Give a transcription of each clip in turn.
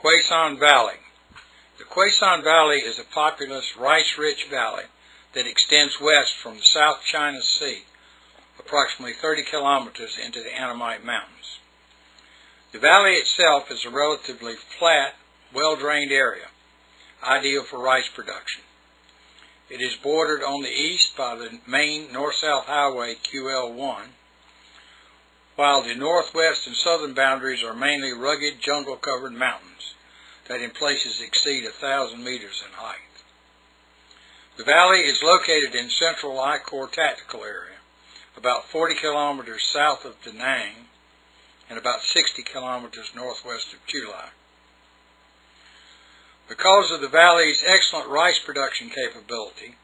Quezon Valley. The Quezon Valley is a populous, rice-rich valley that extends west from the South China Sea, approximately 30 kilometers into the Annamite Mountains. The valley itself is a relatively flat, well-drained area, ideal for rice production. It is bordered on the east by the main north-south highway QL1, while the northwest and southern boundaries are mainly rugged, jungle-covered mountains that in places exceed 1,000 meters in height. The valley is located in central I-Corps tactical area, about 40 kilometers south of Da Nang and about 60 kilometers northwest of Chulai. Because of the valley's excellent rice production capability,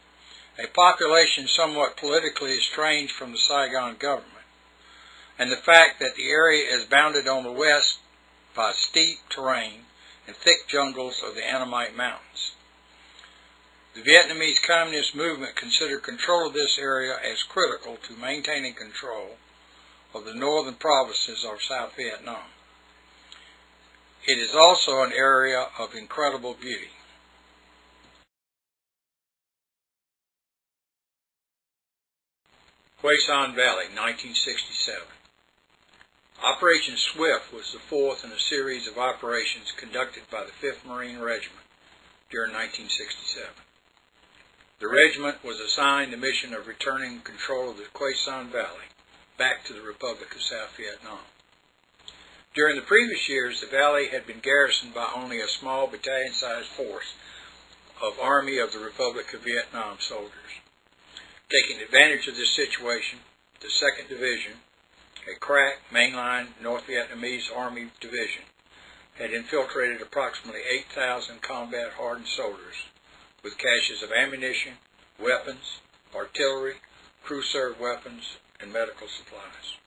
a population somewhat politically estranged from the Saigon government, and the fact that the area is bounded on the west by steep terrain and thick jungles of the Annamite Mountains. The Vietnamese Communist movement considered control of this area as critical to maintaining control of the northern provinces of South Vietnam. It is also an area of incredible beauty. Quezon Valley, 1967. Operation Swift was the fourth in a series of operations conducted by the 5th Marine Regiment during 1967. The regiment was assigned the mission of returning control of the Quezon Valley back to the Republic of South Vietnam. During the previous years, the valley had been garrisoned by only a small battalion-sized force of Army of the Republic of Vietnam soldiers. Taking advantage of this situation, the 2nd Division, a crack mainline North Vietnamese Army division, had infiltrated approximately 8,000 combat-hardened soldiers with caches of ammunition, weapons, artillery, crew-served weapons, and medical supplies.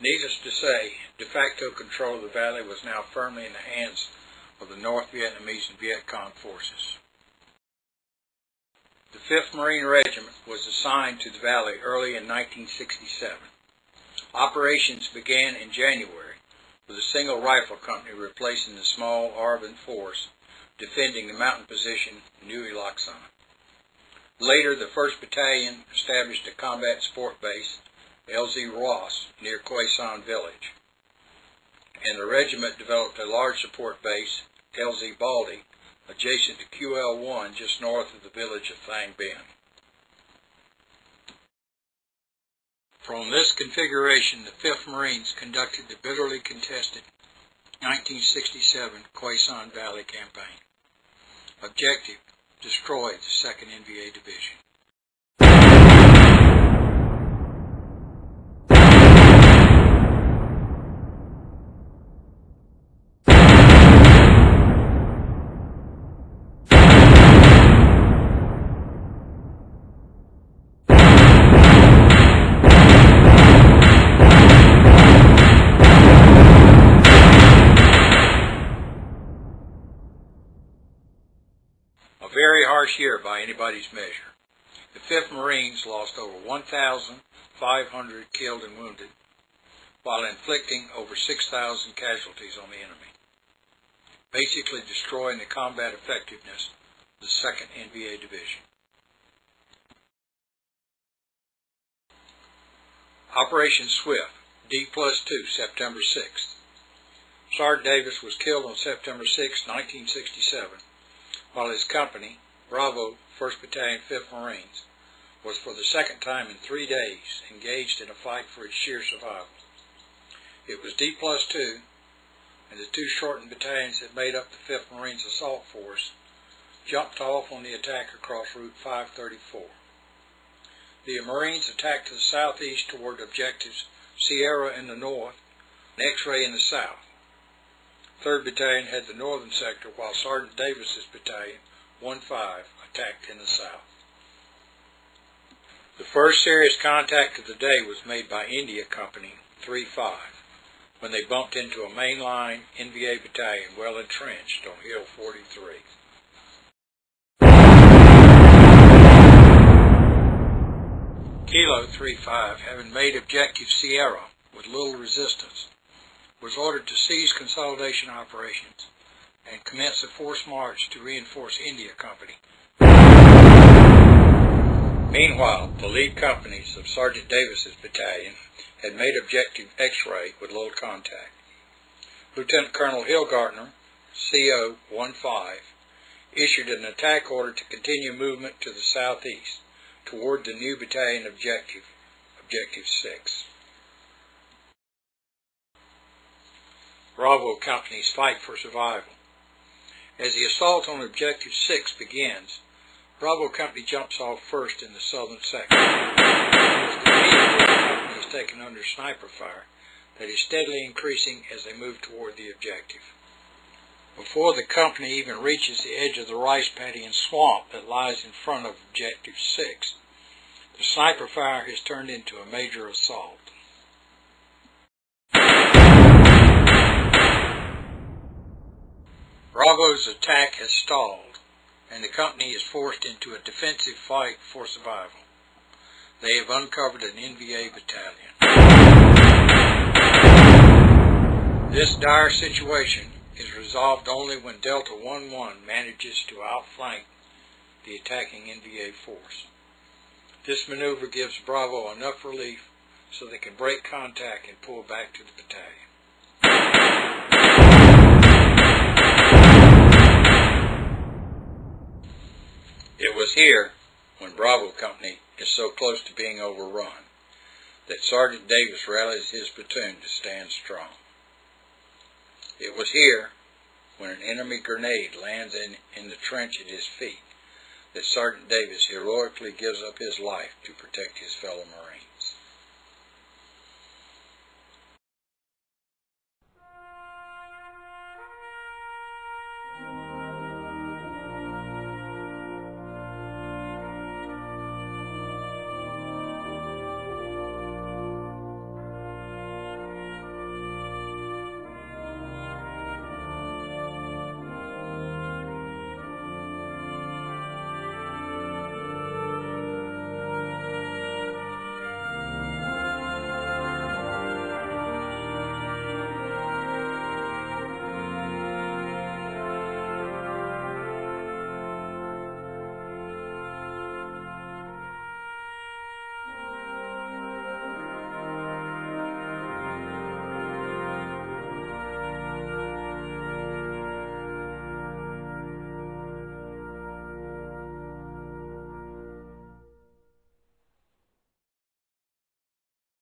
Needless to say, de facto control of the valley was now firmly in the hands of the North Vietnamese and Viet Cong forces. The 5th Marine Regiment was assigned to the valley early in 1967. Operations began in January with a single rifle company replacing the small Arvin force defending the mountain position Nui Lak San. Later, the 1st Battalion established a combat support base, LZ Ross, near Quezon Village, and the regiment developed a large support base, LZ Baldy, adjacent to QL1 just north of the village of Thang Bien. From this configuration, the 5th Marines conducted the bitterly contested 1967 Quezon Valley campaign. Objective: destroy the 2nd NVA Division. A very harsh year by anybody's measure. The 5th Marines lost over 1,500 killed and wounded, while inflicting over 6,000 casualties on the enemy, basically destroying the combat effectiveness of the 2nd NVA Division. Operation Swift, D+2, September 6th. Sgt Davis was killed on September 6, 1967, while his company, Bravo, 1st Battalion, 5th Marines, was for the 2nd time in 3 days engaged in a fight for its sheer survival. It was D+2, and the 2 shortened battalions that made up the 5th Marines assault force jumped off on the attack across Route 534. The Marines attacked to the southeast toward objectives Sierra in the north and X-Ray in the south. 3rd Battalion had the northern sector, while Sgt Davis's battalion, 1-5, attacked in the south. The first serious contact of the day was made by India Company 3-5, when they bumped into a mainline NVA battalion well entrenched on Hill 43. Kilo 3-5, having made objective Sierra with little resistance, was ordered to cease consolidation operations and commenced a forced march to reinforce India Company. Meanwhile, the lead companies of Sgt Davis's battalion had made objective X-ray with little contact. Lieutenant Colonel Hillgartner, CO 15, issued an attack order to continue movement to the southeast toward the new battalion objective, Objective 6. Bravo Company's fight for survival. As the assault on Objective 6 begins, Bravo Company jumps off first in the southern section. As the immediate company is taken under sniper fire that is steadily increasing as they move toward the objective. Before the company even reaches the edge of the rice paddy and swamp that lies in front of Objective 6, the sniper fire has turned into a major assault. Bravo's attack has stalled, and the company is forced into a defensive fight for survival. They have uncovered an NVA battalion. This dire situation is resolved only when Delta 11 manages to outflank the attacking NVA force. This maneuver gives Bravo enough relief so they can break contact and pull back to the battalion. It was here, when Bravo Company is so close to being overrun, that Sgt Davis rallies his platoon to stand strong. It was here, when an enemy grenade lands in the trench at his feet, that Sgt Davis heroically gives up his life to protect his fellow Marine.